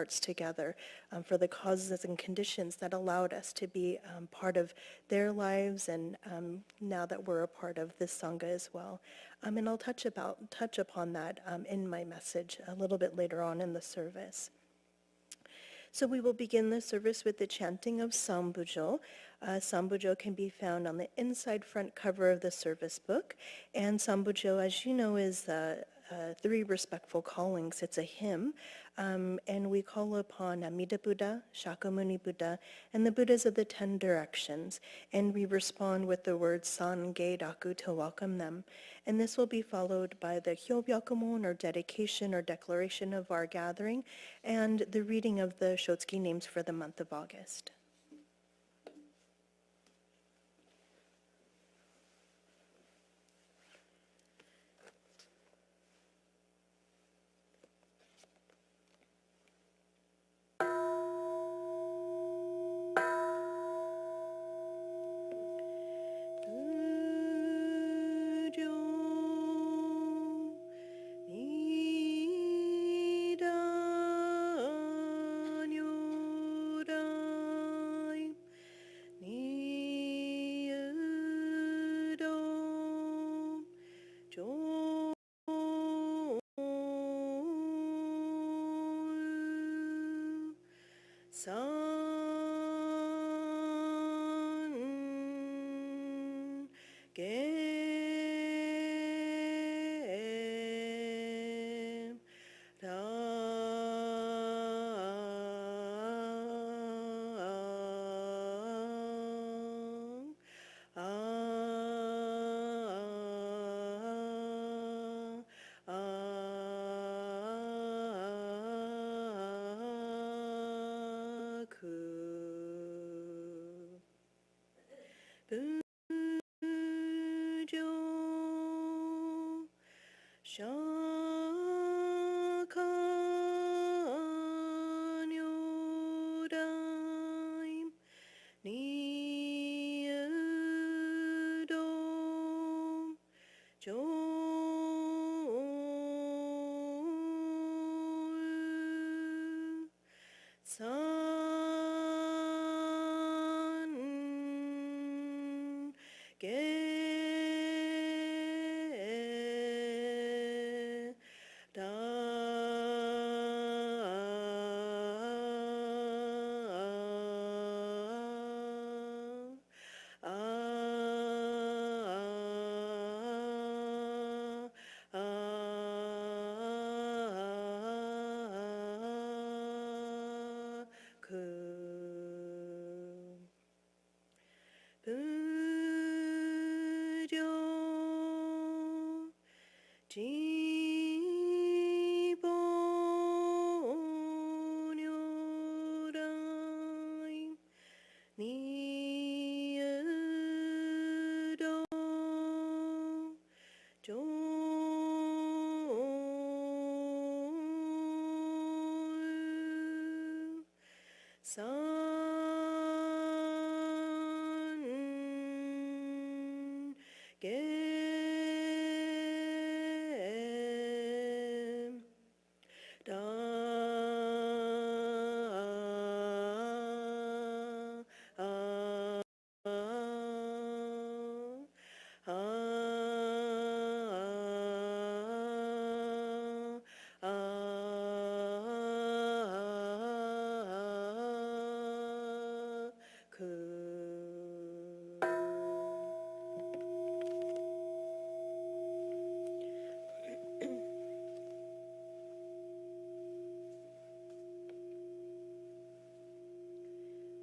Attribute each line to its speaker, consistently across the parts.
Speaker 1: hearts together for the causes and conditions that allowed us to be part of their lives, and now that we're a part of this Sangha as well. And I'll touch upon that in my message a little bit later on in the service. So we will begin the service with the chanting of Sambujo. Sambujo can be found on the inside front cover of the service book. And Sambujo, as you know, is three respectful callings. It's a hymn. And we call upon Amida Buddha, Shakyamuni Buddha, and the Buddhas of the 10 directions. And we respond with the words San Ge Daku to welcome them. And this will be followed by the Hyobyakumon, or dedication or declaration of our gathering, and the reading of the Shotsuki names for the month of August.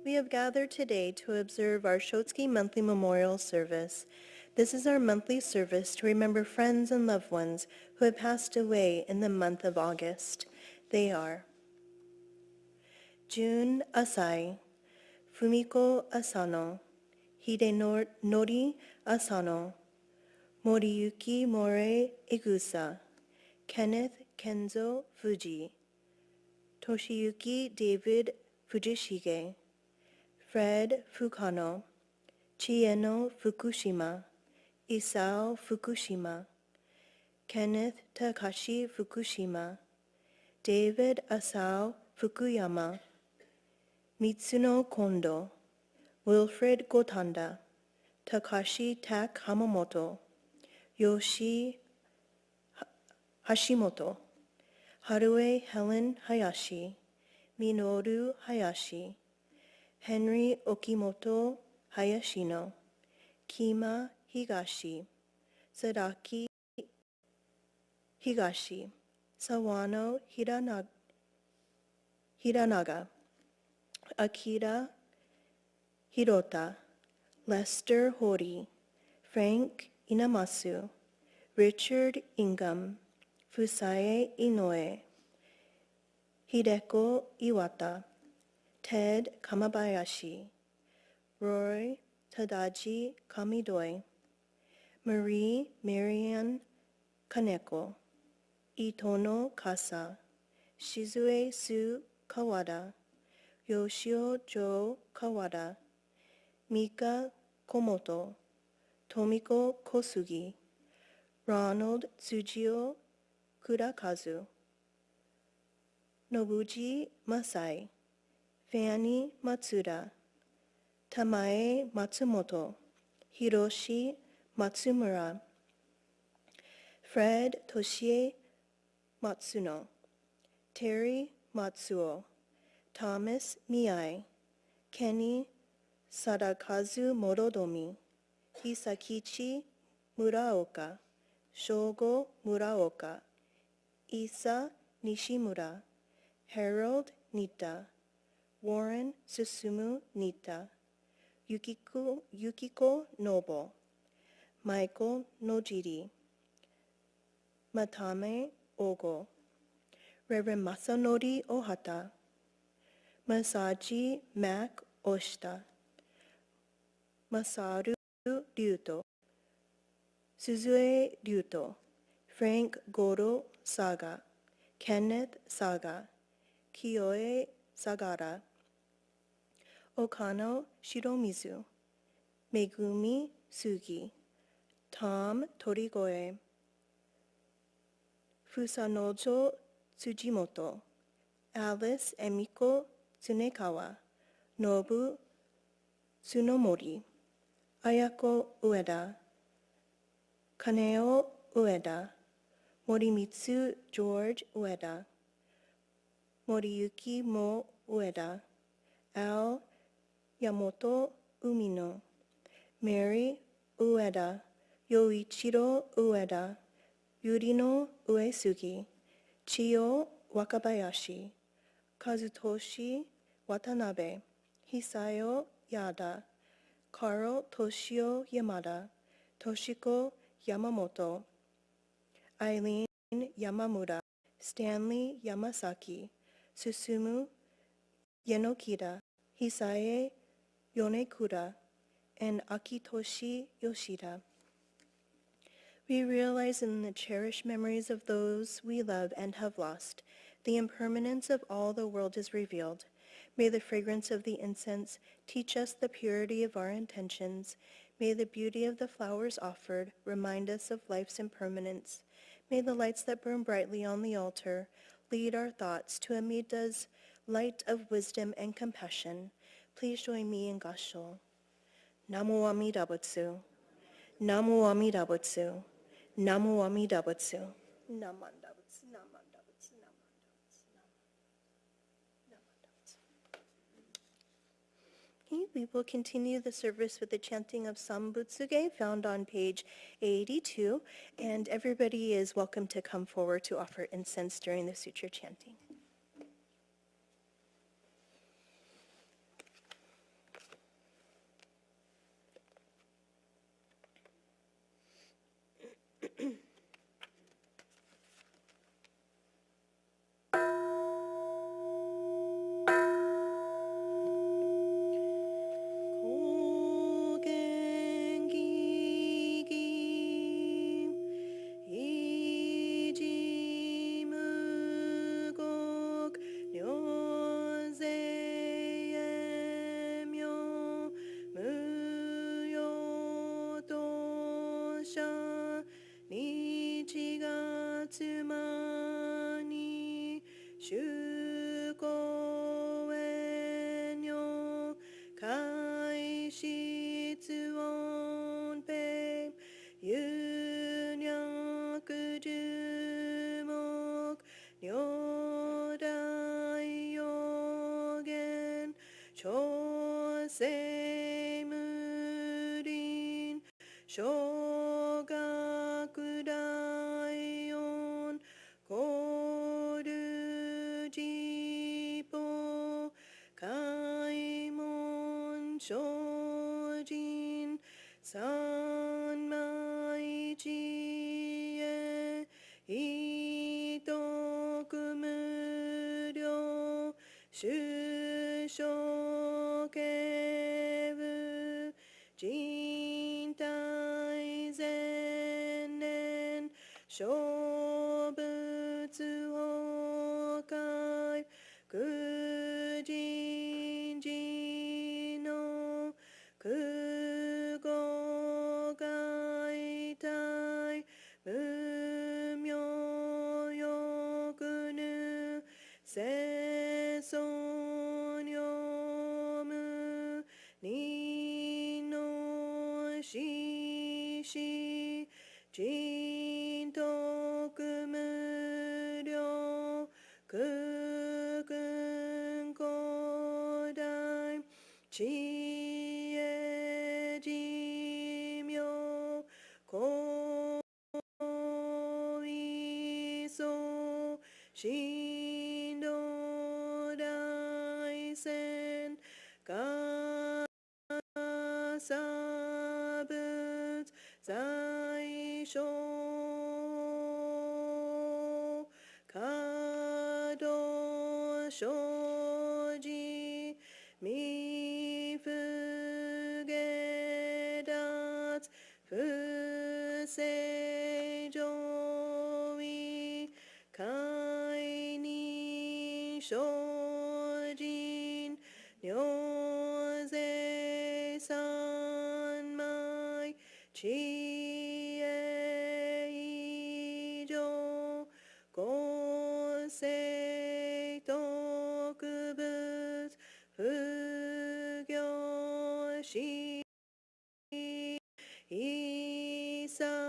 Speaker 1: We have gathered today to observe our Shotsuki monthly memorial service. This is our monthly service to remember friends and loved ones who have passed away in the month of August. They are Jun Asai, Fumiko Asano, Hidenori Asano, Moriyuki More Igusa, Kenneth Kenzo Fuji, Toshiyuki David Fujishige, Fred Fukano, Chieno Fukushima, Isao Fukushima, Kenneth Takashi Fukushima, David Asao Fukuyama, Mitsuno Kondo, Wilfred Gotanda, Takashi Tak Hamamoto, Yoshi Hashimoto, Harue Helen Hayashi, Minoru Hayashi, Henry Okimoto Hayashino, Kima Higashi, Sadaki Higashi, Sawano Hiranaga, Akira Hirota, Lester Hori, Frank Inamasu, Richard Ingham, Fusae Inoue, Hideko Iwata, Ted Kamabayashi, Roy Tadaji Kamidoi, Marie Marianne Kaneko, Itono Kasa, Shizue Su Kawada, Yoshio Jo Kawada, Mika Komoto, Tomiko Kosugi, Ronald Tsujio Kurakazu, Nobuji Masai, Fanny Matsuda, Tamae Matsumoto, Hiroshi Matsumura, Fred Toshie Matsuno, Terry Matsuo, Thomas Miyai, Kenny Sadakazu Morodomi, Hisakichi Muraoka, Shogo Muraoka, Isa Nishimura, Harold Nita, Warren Susumu Nita, Yukiko Nobo, Michael Nojiri, Matame Ogo, Reverend Masanori Ohata, Masaji Mac Oshita, Masaru Ryuto, Suzue Ryuto, Frank Goro Saga, Kenneth Saga, Kiyoe Sagara, Okano Shiromizu, Megumi Sugi, Tom Torigoe, Fusanojo Tsujimoto, Alice Emiko Tsunekawa, Nobu Tsunomori, Ayako Ueda, Kaneo Ueda, Morimitsu George Ueda, Moriyuki Mo Ueda, Al Yamoto Umino, Mary Ueda, Yoichiro Ueda, Yurino Uesugi, Chiyo Wakabayashi, Kazutoshi Watanabe, Hisayo Yada, Karo Toshio Yamada, Toshiko Yamamoto, Eileen Yamamura, Stanley Yamasaki, Susumu Yenokida, Hisae Yonekura, and Akitoshi Yoshida. We realize in the cherished memories of those we love and have lost, the impermanence of all the world is revealed. May the fragrance of the incense teach us the purity of our intentions. May the beauty of the flowers offered remind us of life's impermanence. May the lights that burn brightly on the altar lead our thoughts to Amida's light of wisdom and compassion. Please join me in Gasho. Namo Amida Butsu. Namo Amida Butsu. Namo Amida Butsu. Namanda Butsu. Namanda Butsu. Okay, we will continue the service with the chanting of Sambutsuge found on page 82, and everybody is welcome to come forward to offer incense during the sutra chanting. Ijimugo 聖無輪小学大音コルジポ開門精進三昧智慧一徳無量主生慶部人体前年小仏崩壊苦人寺の苦語外体無明欲ぬ世尊読む二の四子人徳無量苦訓古代知恵寿命高位相神道大仙かさ仏在所可動生じ未不下脱不正上位解任精進如税三昧知恵以上公正徳仏不行しいさ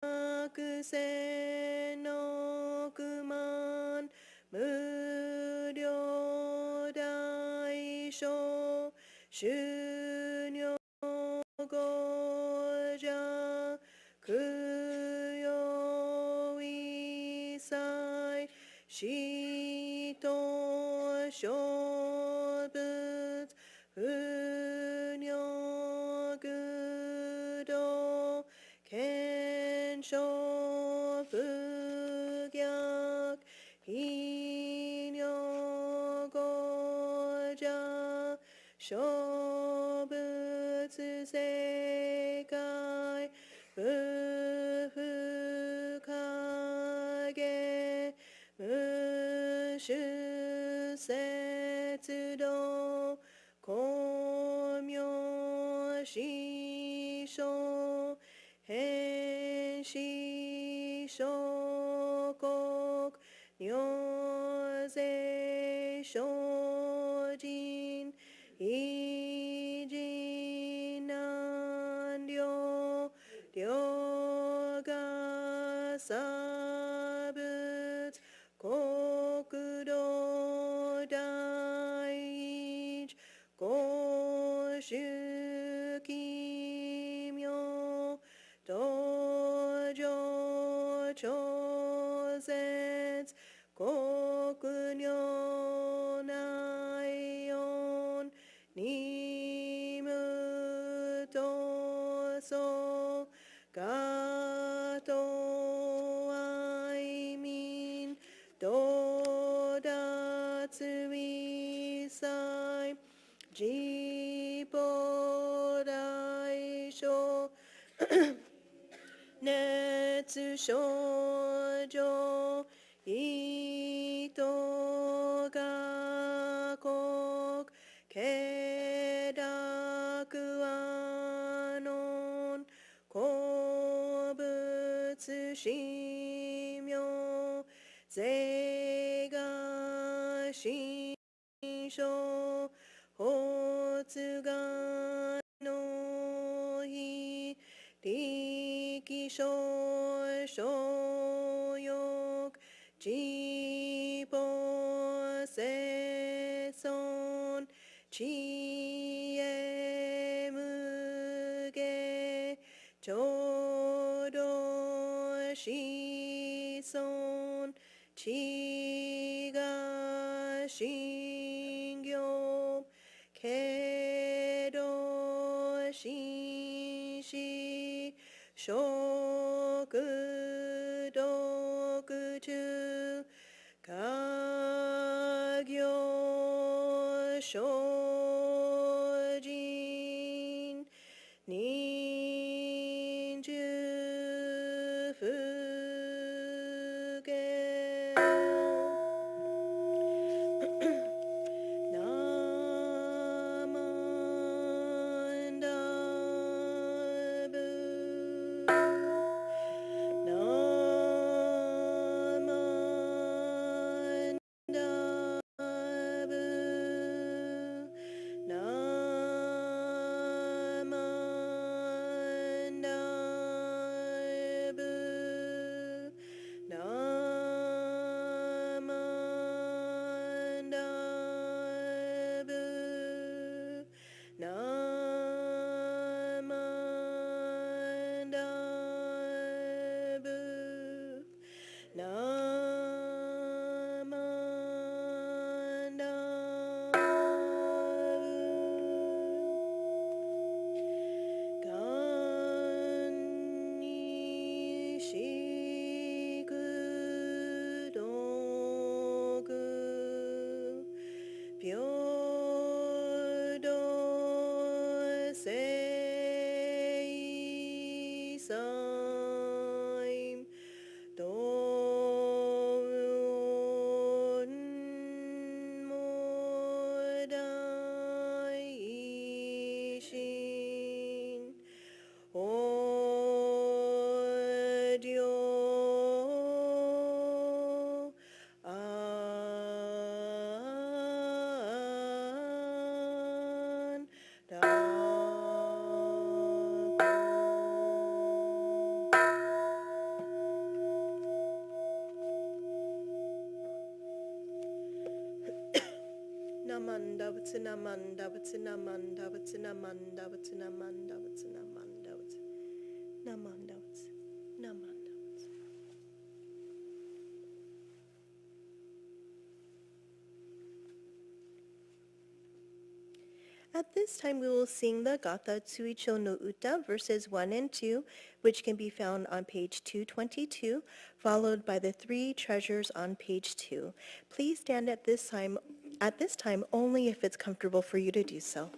Speaker 1: 悪世の苦万無量大小修行五者供養一切死と小仏不尿愚道検証不逆非尿五者小仏世界不不影無種節道光明師匠変死小国如税精進異人難量量が差仏国土第一公主奇妙道場超絶国女内音二無闘争ガト愛民道脱微細自母大小熱症状糸が国気楽和の好物神妙税が心象発願の shou shoyok jibo se son chi e muge jodo shi son chi ga shingyo kedo shinshi shokudokuchu kagyo shojin ninju fuge Byodo sei saim don modai shin Audio an Namanda Vatsinamanda Vatsinamanda Vatsinamanda Vatsinamanda Vatsinamanda Namanda Namanda. At this time, we will sing the Gatha Tsuicho no Uta, verses 1 and 2, which can be found on page 222, followed by the three treasures on page 2. Please stand at this time only if it's comfortable for you to do so.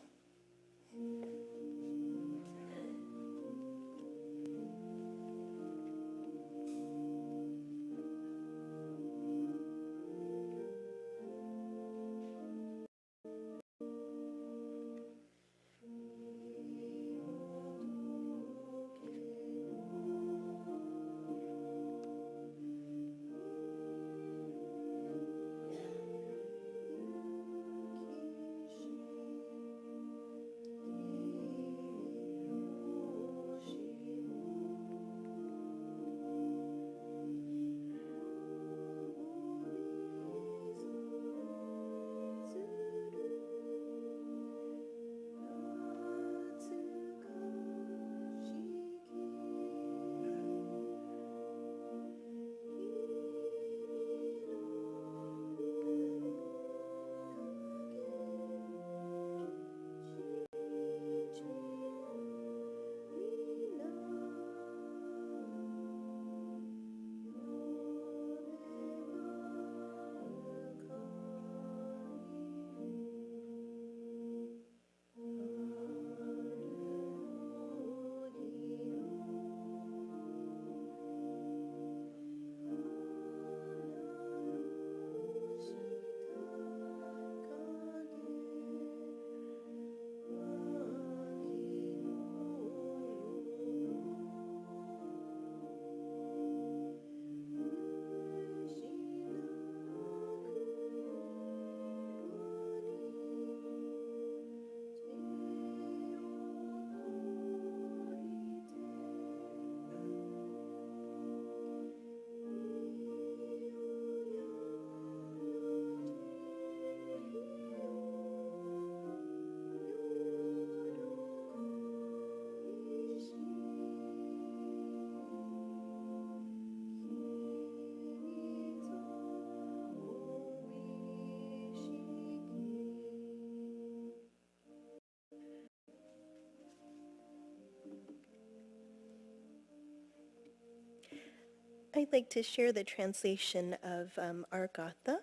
Speaker 1: I'd like to share the translation of our Gatha.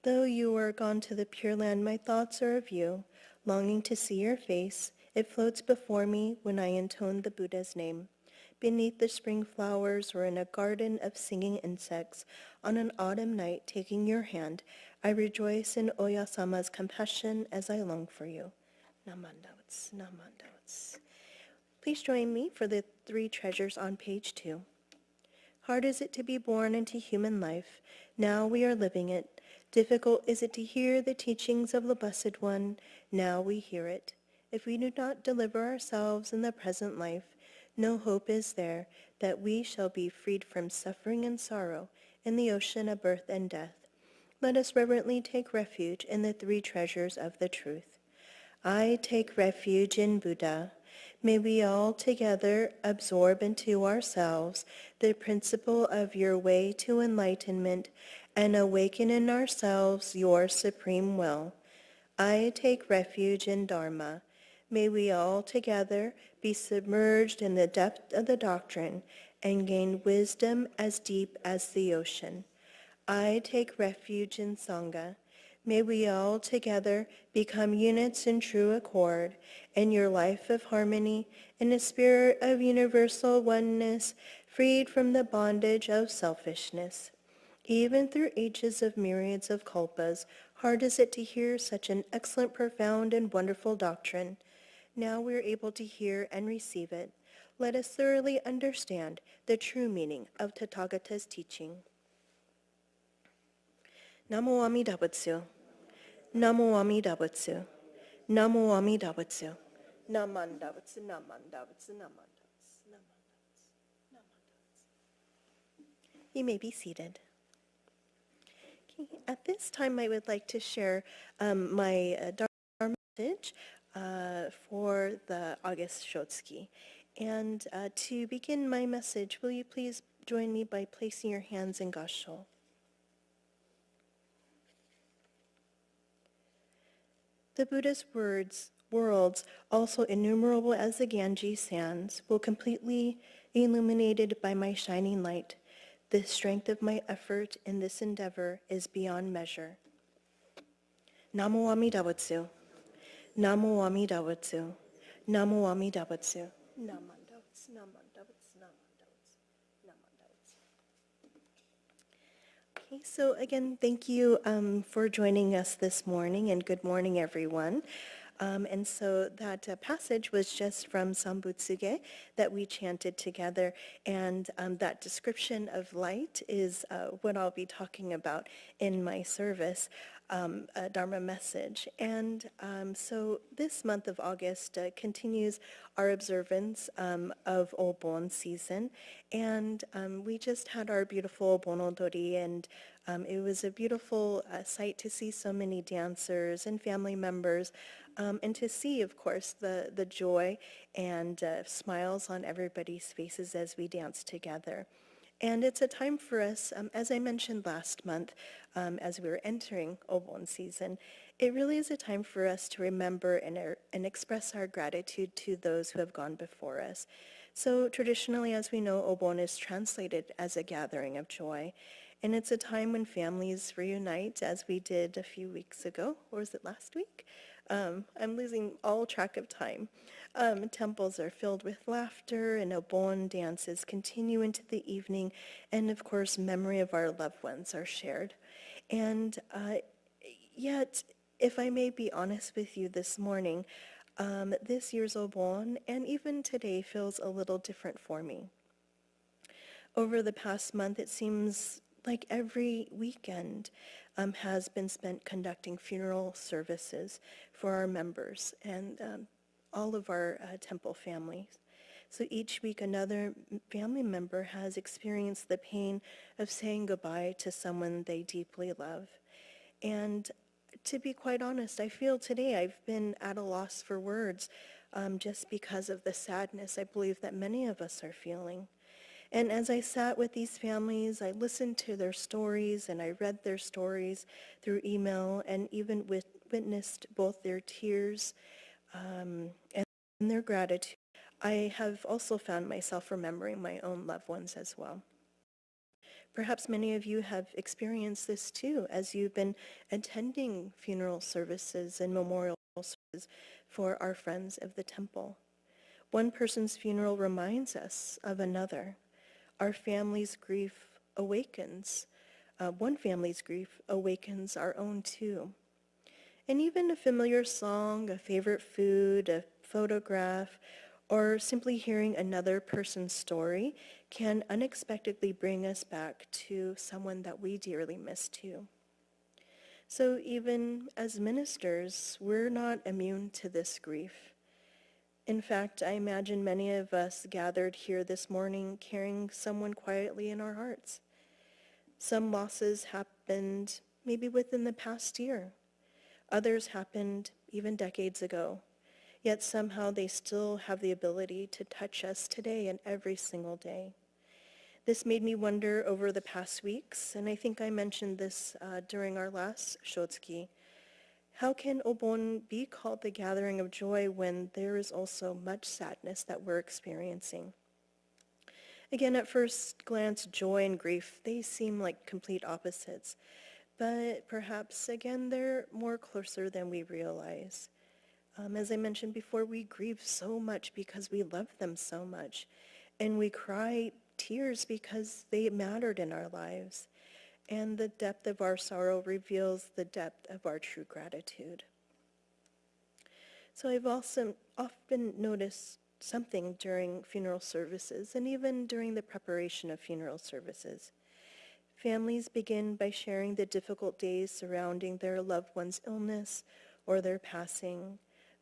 Speaker 1: Though you are gone to the Pure Land, my thoughts are of you. Longing to see your face, it floats before me when I intone the Buddha's name. Beneath the spring flowers or in a garden of singing insects, on an autumn night taking your hand, I rejoice in Oyasama's compassion as I long for you. Namandavats, namandavats. Please join me for the three treasures on page 2. Hard is it to be born into human life. Now we are living it. Difficult is it to hear the teachings of the Blessed One. Now we hear it. If we do not deliver ourselves in the present life, no hope is there that we shall be freed from suffering and sorrow in the ocean of birth and death. Let us reverently take refuge in the three treasures of the truth. I take refuge in Buddha. May we all together absorb into ourselves the principle of your way to enlightenment and awaken in ourselves your supreme will. I take refuge in Dharma. May we all together be submerged in the depth of the doctrine and gain wisdom as deep as the ocean. I take refuge in Sangha. May we all together become units in true accord in your life of harmony, in a spirit of universal oneness, freed from the bondage of selfishness. Even through ages of myriads of kalpas, hard is it to hear such an excellent, profound, and wonderful doctrine. Now we are able to hear and receive it. Let us thoroughly understand the true meaning of Tathagata's teaching. Namo Amida Butsu. Namo Amida Butsu. Namo Amida Butsu. Namanda Butsu, Namanda Butsu, Namanda Butsu, Namanda Butsu. You may be seated. Okay. At this time, I would like to share my Dharma message for the August Shotsuki. And to begin my message, will you please join me by placing your hands in Gassho? The Buddha's worlds, also innumerable as the Ganges sands, will completely illuminated by my shining light. The strength of my effort in this endeavor is beyond measure. Namo Amida Butsu. Namo Amida Butsu. Namo Amida Butsu. Namanda Butsu, Namanda Butsu, Namanda Butsu, Namanda Butsu. Okay, so again, thank you for joining us this morning, and good morning, everyone. And so that passage was just from Sambutsuge that we chanted together, and that description of light is what I'll be talking about in my service, Dharma message. And so this month of August continues our observance of Obon season, and we just had our beautiful Obonodori, and it was a beautiful sight to see so many dancers and family members, and to see, of course, the joy and smiles on everybody's faces as we dance together. And it's a time for us, as I mentioned last month, as we were entering Obon season, it really is a time for us to remember and express our gratitude to those who have gone before us. So traditionally, as we know, Obon is translated as a gathering of joy. And it's a time when families reunite, as we did a few weeks ago, or was it last week? I'm losing all track of time. Temples are filled with laughter, and Obon dances continue into the evening, and of course, memory of our loved ones are shared. And yet, if I may be honest with you this morning, this year's Obon, and even today, feels a little different for me. Over the past month, it seems like every weekend has been spent conducting funeral services for our members and all of our temple families. So each week another family member has experienced the pain of saying goodbye to someone they deeply love. And to be quite honest, I feel today I've been at a loss for words just because of the sadness I believe that many of us are feeling. And as I sat with these families, I listened to their stories and I read their stories through email and even witnessed both their tears and their gratitude. I have also found myself remembering my own loved ones as well. Perhaps many of you have experienced this too as you've been attending funeral services and memorial services for our friends of the temple. One person's funeral reminds us of another. Our family's grief awakens. One family's grief awakens our own too. And even a familiar song, a favorite food, a photograph, or simply hearing another person's story can unexpectedly bring us back to someone that we dearly miss too. So even as ministers, we're not immune to this grief. In fact, I imagine many of us gathered here this morning carrying someone quietly in our hearts. Some losses happened maybe within the past year. Others happened even decades ago. Yet somehow they still have the ability to touch us today and every single day. This made me wonder over the past weeks, and I think I mentioned this during our last Shotsuki. How can Obon be called the gathering of joy when there is also much sadness that we're experiencing? Again, at first glance, joy and grief, they seem like complete opposites. But perhaps, again, they're more closer than we realize. As I mentioned before, we grieve so much because we love them so much. And we cry tears because they mattered in our lives. And the depth of our sorrow reveals the depth of our true gratitude. So I've also often noticed something during funeral services and even during the preparation of funeral services. Families begin by sharing the difficult days surrounding their loved one's illness or their passing,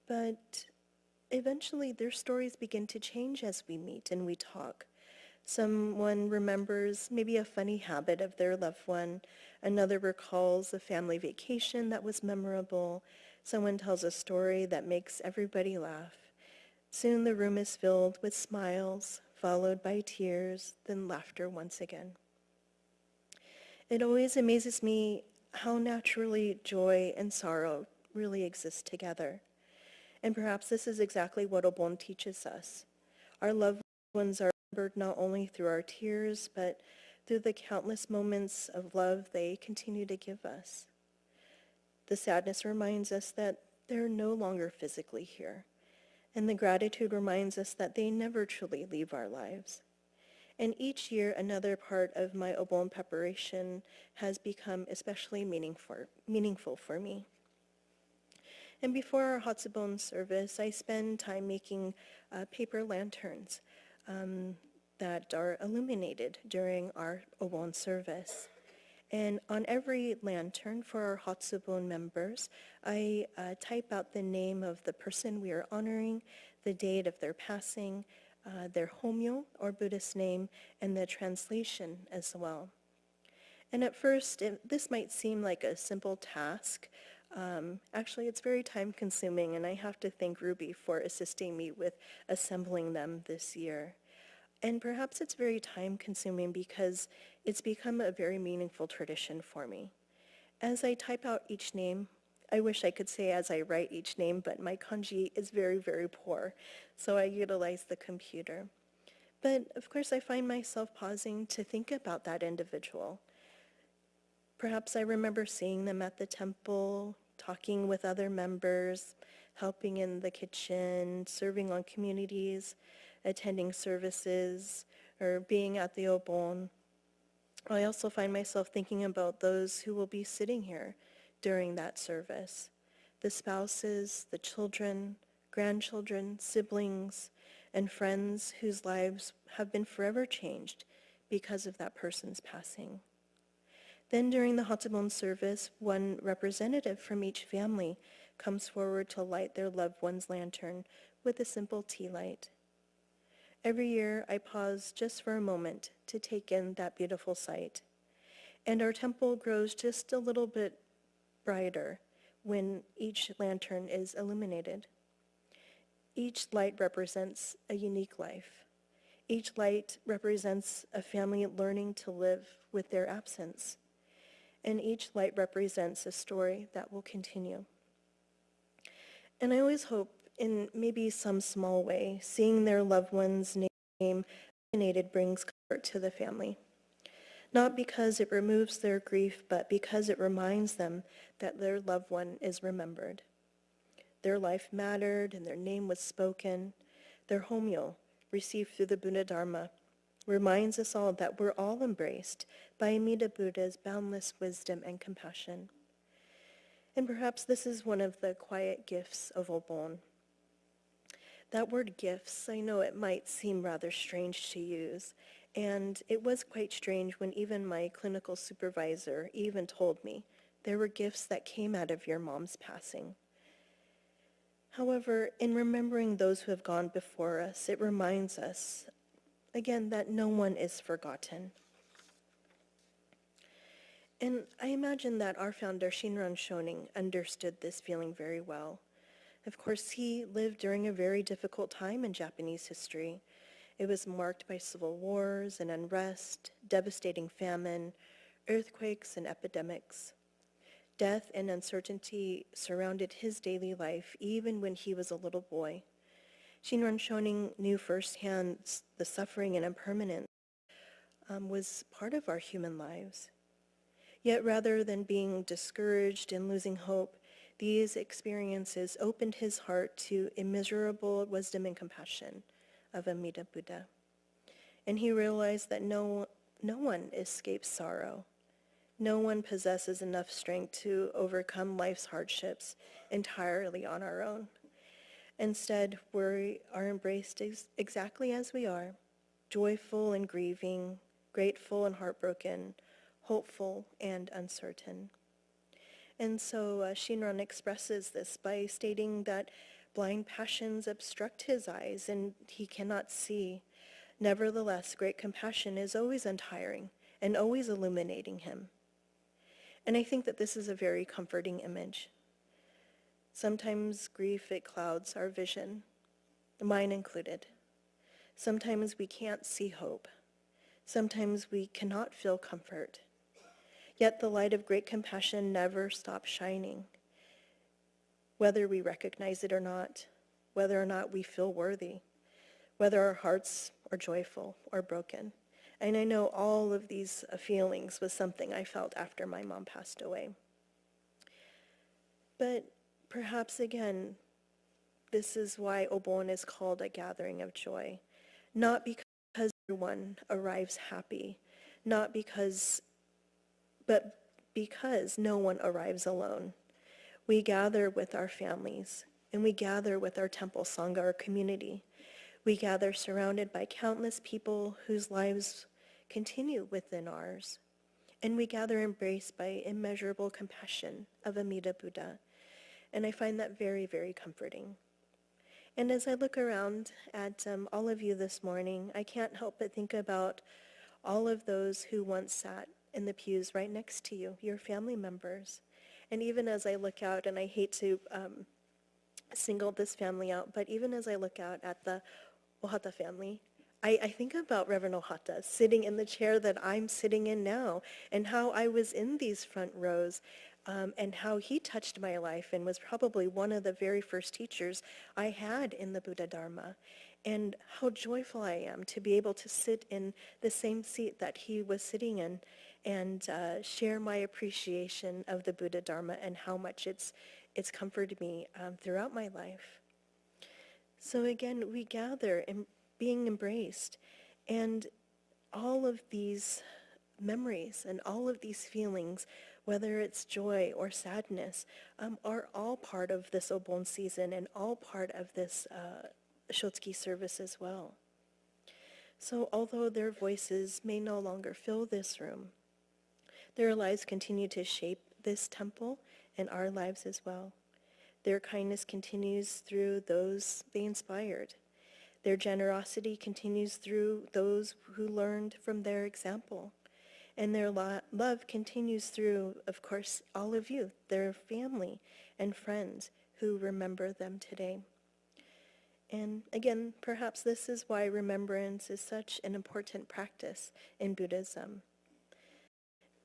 Speaker 1: but eventually their stories begin to change as we meet and we talk. Someone remembers maybe a funny habit of their loved one. Another recalls a family vacation that was memorable. Someone tells a story that makes everybody laugh. Soon the room is filled with smiles, followed by tears, then laughter once again. It always amazes me how naturally joy and sorrow really exist together. And perhaps this is exactly what Obon teaches us. Our loved ones are remembered not only through our tears, but through the countless moments of love they continue to give us. The sadness reminds us that they're no longer physically here, and the gratitude reminds us that they never truly leave our lives. And each year, another part of my Obon preparation has become especially meaningful for me. And before our Hatsubon service, I spend time making paper lanterns that are illuminated during our Obon service. And on every lantern for our Hatsubon members, I type out the name of the person we are honoring, the date of their passing, their homyo, or Buddhist name, and the translation as well. And at first, this might seem like a simple task. Actually, it's very time-consuming, and I have to thank Ruby for assisting me with assembling them this year. And perhaps it's very time-consuming because it's become a very meaningful tradition for me. As I type out each name, I wish I could say as I write each name, but my kanji is very, very poor, so I utilize the computer. But of course, I find myself pausing to think about that individual. Perhaps I remember seeing them at the temple, talking with other members, helping in the kitchen, serving on communities, attending services, or being at the Obon. I also find myself thinking about those who will be sitting here during that service. The spouses, the children, grandchildren, siblings, and friends whose lives have been forever changed because of that person's passing. Then during the Hatsubon service, one representative from each family comes forward to light their loved one's lantern with a simple tea light. Every year, I pause just for a moment to take in that beautiful sight. And our temple grows just a little bit brighter when each lantern is illuminated. Each light represents a unique life. Each light represents a family learning to live with their absence. And each light represents a story that will continue. And I always hope, in maybe some small way, seeing their loved one's name illuminated brings comfort to the family. not because it removes their grief, but because it reminds them that their loved one is remembered. Their life mattered and their name was spoken. Their homyo, received through the Buddha Dharma, reminds us all that we're all embraced by Amida Buddha's boundless wisdom and compassion. And perhaps this is one of the quiet gifts of Obon. That word gifts, I know it might seem rather strange to use, and it was quite strange when even my clinical supervisor even told me there were gifts that came out of your mom's passing. However, in remembering those who have gone before us, it reminds us, again, that no one is forgotten. And I imagine that our founder, Shinran Shonin, understood this feeling very well. Of course, he lived during a very difficult time in Japanese history. It was marked by civil wars and unrest, devastating famine, earthquakes and epidemics. Death and uncertainty surrounded his daily life even when he was a little boy. Shinran Shonin knew firsthand the suffering and impermanence was part of our human lives. Yet rather than being discouraged and losing hope, these experiences opened his heart to immeasurable wisdom and compassion of Amida Buddha. And he realized that no one escapes sorrow. No one possesses enough strength to overcome life's hardships entirely on our own. Instead, we are embraced exactly as we are, joyful and grieving, grateful and heartbroken, hopeful and uncertain. And so Shinran expresses this by stating that blind passions obstruct his eyes and he cannot see. Nevertheless, great compassion is always untiring and always illuminating him. And I think that this is a very comforting image. Sometimes grief, it clouds our vision, mine included. Sometimes we can't see hope. Sometimes we cannot feel comfort. Yet the light of great compassion never stops shining, whether we recognize it or not, whether or not we feel worthy, whether our hearts are joyful or broken. And I know all of these feelings was something I felt after my mom passed away. But perhaps again, this is why Obon is called a gathering of joy. Not because everyone arrives happy, but because no one arrives alone. We gather with our families, and we gather with our temple sangha, our community. We gather surrounded by countless people whose lives continue within ours. And we gather embraced by immeasurable compassion of Amida Buddha. And I find that very, very comforting. And as I look around at all of you this morning, I can't help but think about all of those who once sat in the pews right next to you, your family members. And even as I look out, and I hate to single this family out, but even as I look out at the Ohata family, I think about Reverend Ohata sitting in the chair that I'm sitting in now, and how I was in these front rows, and how he touched my life and was probably one of the very first teachers I had in the Buddha Dharma, and how joyful I am to be able to sit in the same seat that he was sitting in and share my appreciation of the Buddha Dharma and how much it's comforted me throughout my life. So again, we gather and being embraced, and all of these memories and all of these feelings, whether it's joy or sadness, are all part of this Obon season and all part of this Shotsuki service as well. So although their voices may no longer fill this room, their lives continue to shape this temple and our lives as well. Their kindness continues through those they inspired. Their generosity continues through those who learned from their example. And their love continues through, of course, all of you, their family and friends who remember them today. And again, perhaps this is why remembrance is such an important practice in Buddhism.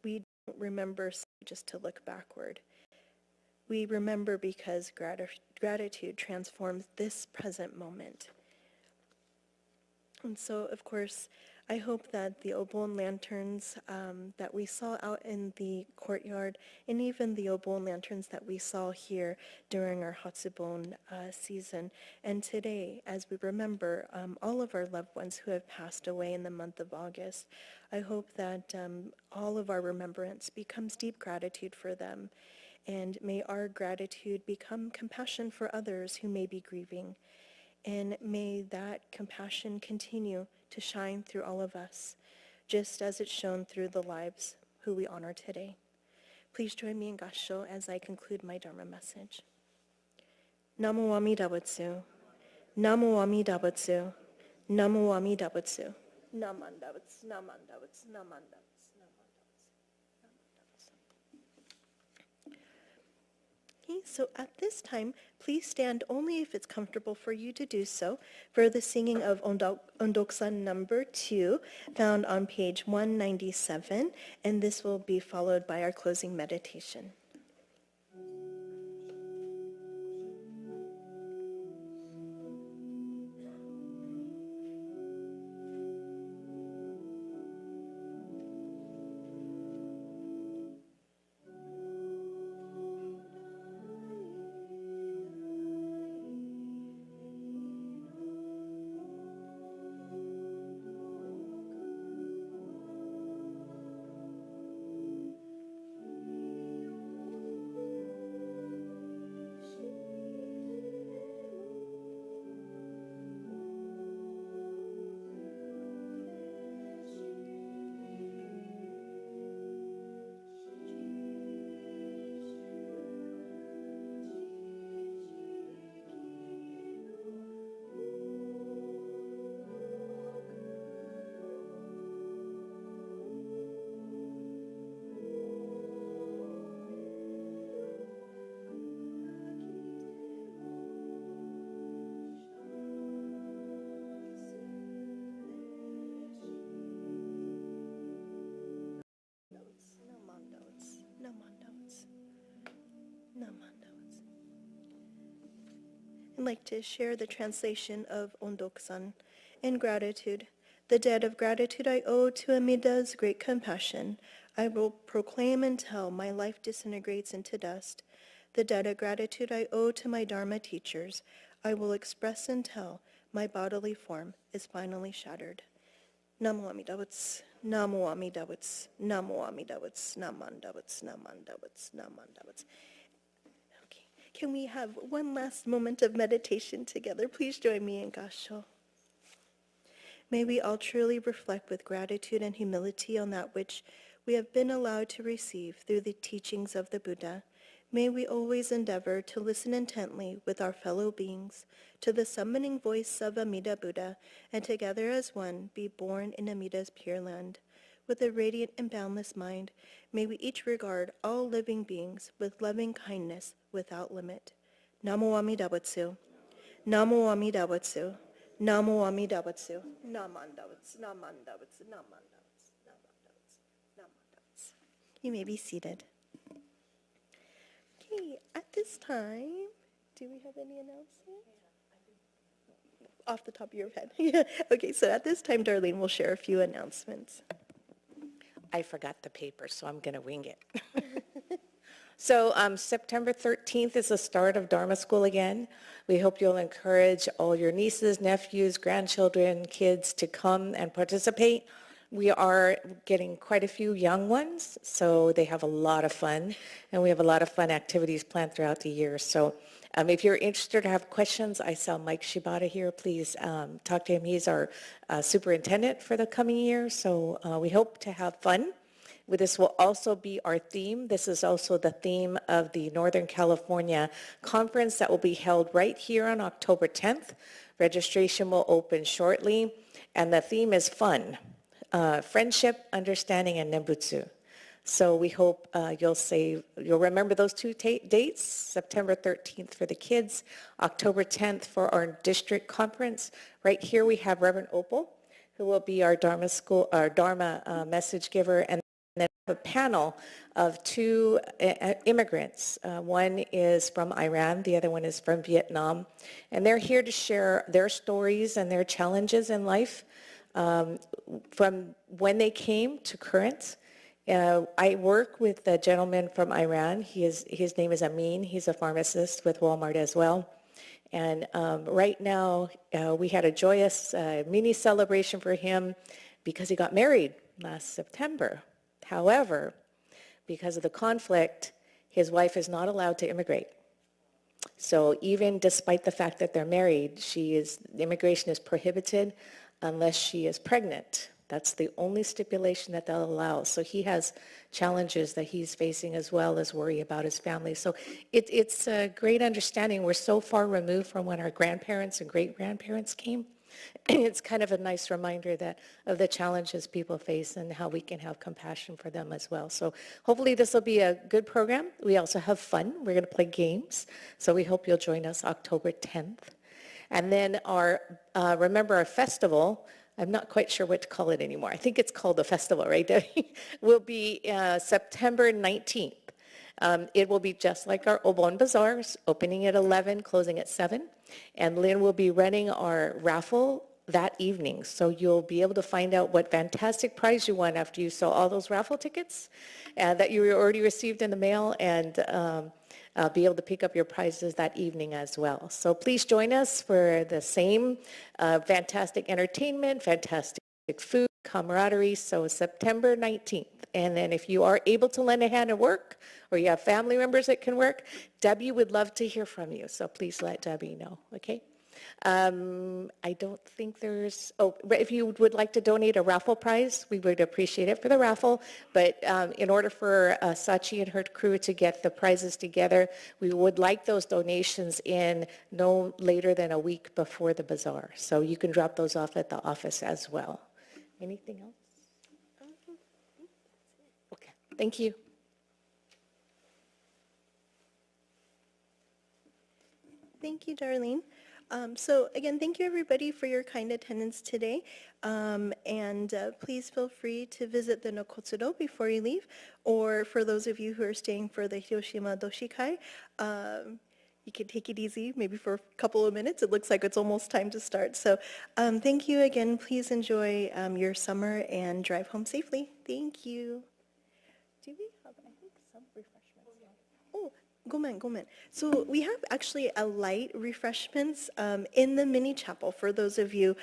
Speaker 1: We don't remember just to look backward. We remember because gratitude transforms this present moment. And so, of course, I hope that the obon lanterns that we saw out in the courtyard, and even the obon lanterns that we saw here during our Hatsubon season, and today, as we remember all of our loved ones who have passed away in the month of August, I hope that all of our remembrance becomes deep gratitude for them, and may our gratitude become compassion for others who may be grieving. And may that compassion continue to shine through all of us, just as it's shown through the lives who we honor today. Please join me in Gassho as I conclude my Dharma message. Namo Amida Butsu. Namo Amida Butsu. Namo Amida Butsu. Namandavats, namandavats, namandavats, namandavats. Okay, so at this time, please stand only if it's comfortable for you to do so for the singing of Ondoksan number 2, found on page 197, and this will be followed by our closing meditation. I'd like to share the translation of Ondoksan. In gratitude, the debt of gratitude I owe to Amida's great compassion, I will proclaim until my life disintegrates into dust. The debt of gratitude I owe to my Dharma teachers, I will express until my bodily form is finally shattered. Namo Amidavats, Namo Amidavats, Namo Amidavats, Namandavats, Namandavats, Namandavats. Can we have one last moment of meditation together? Please join me in Gassho. May we all truly reflect with gratitude and humility on that which we have been allowed to receive through the teachings of the Buddha. May we always endeavor to listen intently with our fellow beings to the summoning voice of Amida Buddha, and together as one be born in Amida's pure land. With a radiant and boundless mind, may we each regard all living beings with loving kindness without limit. Namo Amida Butsu. Namo Amida Butsu. Namo Amida Butsu. Namandavats, namandavats, namandavats, namandavats, namandavats. You may be seated. Okay, at this time, do we have any announcements? Off the top of your head. Yeah. Okay, so at this time, Darlene will share a few announcements.
Speaker 2: I forgot the paper, so I'm going to wing it. So September 13th is the start of Dharma School again. We hope you'll encourage all your nieces, nephews, grandchildren, kids to come and participate. We are getting quite a few young ones, so they have a lot of fun, and we have a lot of fun activities planned throughout the year. So if you're interested or have questions, I saw Mike Shibata here. Please talk to him. He's our superintendent for the coming year, so we hope to have fun. This will also be our theme. This is also the theme of the Northern California conference that will be held right here on October 10th. Registration will open shortly, and the theme is fun, friendship, understanding, and Nembutsu. So we hope you'll remember those two dates, September 13th for the kids, October 10th for our district conference. Right here we have Reverend Opal, who will be our Dharma message giver, and then a panel of two immigrants. One is from Iran, the other one is from Vietnam, and they're here to share their stories and their challenges in life. From when they came to current, I work with a gentleman from Iran. His name is Amin. He's a pharmacist with Walmart as well. And right now, we had a joyous mini celebration for him because he got married last September. However, because of the conflict, his wife is not allowed to immigrate. So even despite the fact that they're married, immigration is prohibited unless she is pregnant. That's the only stipulation that they'll allow. So he has challenges that he's facing as well as worry about his family. So it's a great understanding. We're so far removed from when our grandparents and great-grandparents came. It's kind of a nice reminder of the challenges people face and how we can have compassion for them as well. So hopefully this will be a good program. We also have fun. We're going to play games. So we hope you'll join us October 10th. And then remember our festival, I'm not quite sure what to call it anymore. I think it's called the festival, right, Debbie? Will be September 19th. It will be just like our Obon Bazaars, opening at 11, closing at 7. And Lynn will be running our raffle that evening. So you'll be able to find out what fantastic prize you won after you saw all those raffle tickets that you already received in the mail, and be able to pick up your prizes that evening as well. So please join us for the same fantastic entertainment, fantastic food, camaraderie. So September 19th. And then if you are able to lend a hand and work, or you have family members that can work, Debbie would love to hear from you. So please let Debbie know, okay? I don't think but if you would like to donate a raffle prize, we would appreciate it for the raffle. But in order for Sachi and her crew to get the prizes together, we would like those donations in no later than a week before the bazaar. So you can drop those off at the office as well. Anything else? Okay, thank you.
Speaker 1: Thank you, Darlene. So again, thank you everybody for your kind attendance today. And please feel free to visit the Nokotsuro before you leave, or for those of you who are staying for the Hiroshima Doshikai, you can take it easy, maybe for a couple of minutes. It looks like it's almost time to start. So thank you again. Please enjoy your summer and drive home safely. Thank you. Do we have, I think, some refreshments? Oh, gomen. So we have actually a light refreshments in the mini chapel for those of you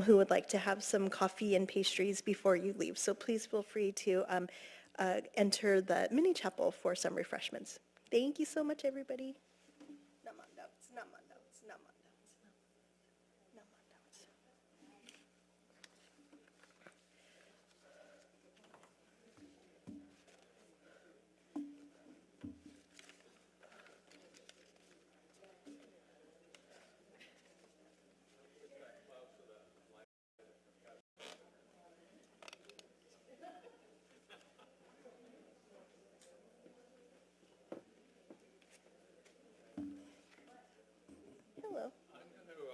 Speaker 1: who would like to have some coffee and pastries before you leave. So please feel free to enter the mini chapel for some refreshments. Thank you so much, everybody. Hello.
Speaker 3: I'm going to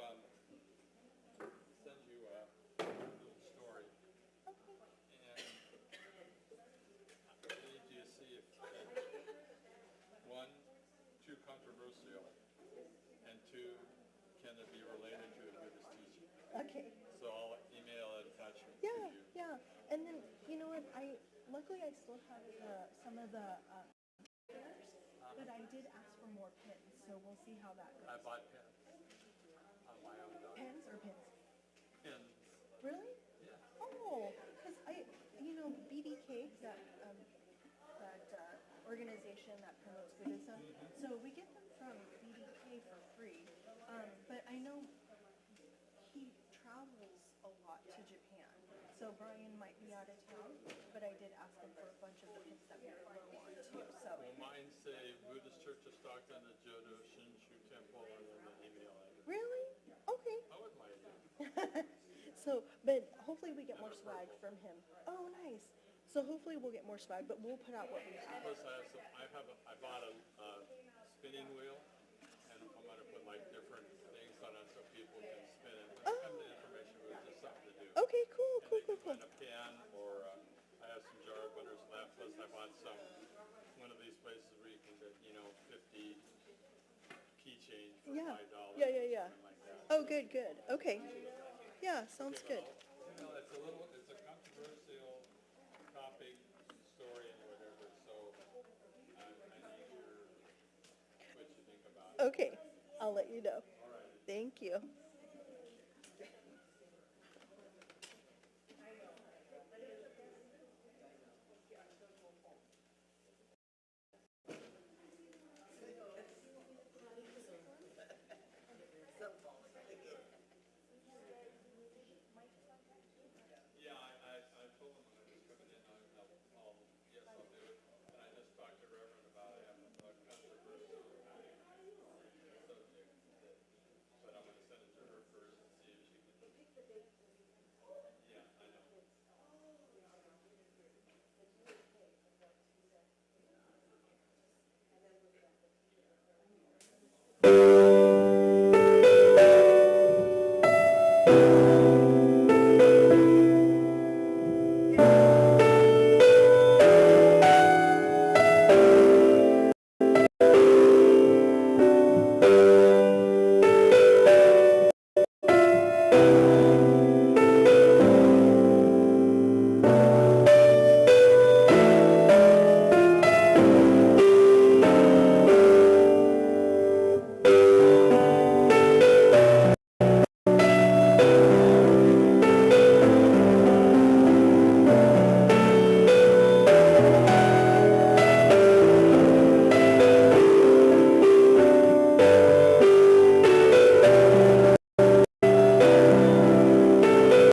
Speaker 3: send you a little story. And I need you to see if, one, too controversial, and two, can it be related to a Buddhist teaching?
Speaker 1: Okay.
Speaker 3: So I'll email an attachment to
Speaker 1: Yeah,
Speaker 3: you.
Speaker 1: yeah. And then, you know what, luckily I still have some of the but I did ask for more pins, so we'll see how that
Speaker 3: I
Speaker 1: goes.
Speaker 3: bought pens on my own dime.
Speaker 1: Pens or pins?
Speaker 3: Pens.
Speaker 1: Really?
Speaker 3: Yeah.
Speaker 1: Oh, because BDK, that organization that promotes Buddhism, so we get them from BDK for free. But I know he travels a lot to Japan, so Brian might be out of town, but I did ask him for a bunch of the pins that we were low on too, so.
Speaker 3: Well, mine say Buddhist Church of Stockton, the Jodo Shinshu Temple, and then the email address.
Speaker 1: Really? Okay.
Speaker 3: I wouldn't mind it.
Speaker 1: So, but hopefully we get more swag from him. Oh, nice. So hopefully we'll get more swag, but we'll put out what we have.
Speaker 3: Plus, I bought a spinning wheel, and I'm going to put like different things on it so people can spin it. When it comes to information, it was just something to do.
Speaker 1: Okay, cool.
Speaker 3: And they can find a pen, or I have some jar openers left. Plus, I bought one of these places where you can get, 50 keychains for $5.
Speaker 1: Yeah.
Speaker 3: Something like that.
Speaker 1: Oh, good. Okay. Yeah, sounds good.
Speaker 3: It's it's a controversial topic, story, and whatever, so I need what you think about it.
Speaker 1: Okay, I'll let you know.
Speaker 3: All right.
Speaker 1: Thank you.
Speaker 3: Yeah, I told him when I was coming in, yes, I'll do it. And I just talked to Reverend about having a controversial subject, but I'm gonna send it to her first and see if she can. Yeah, I know.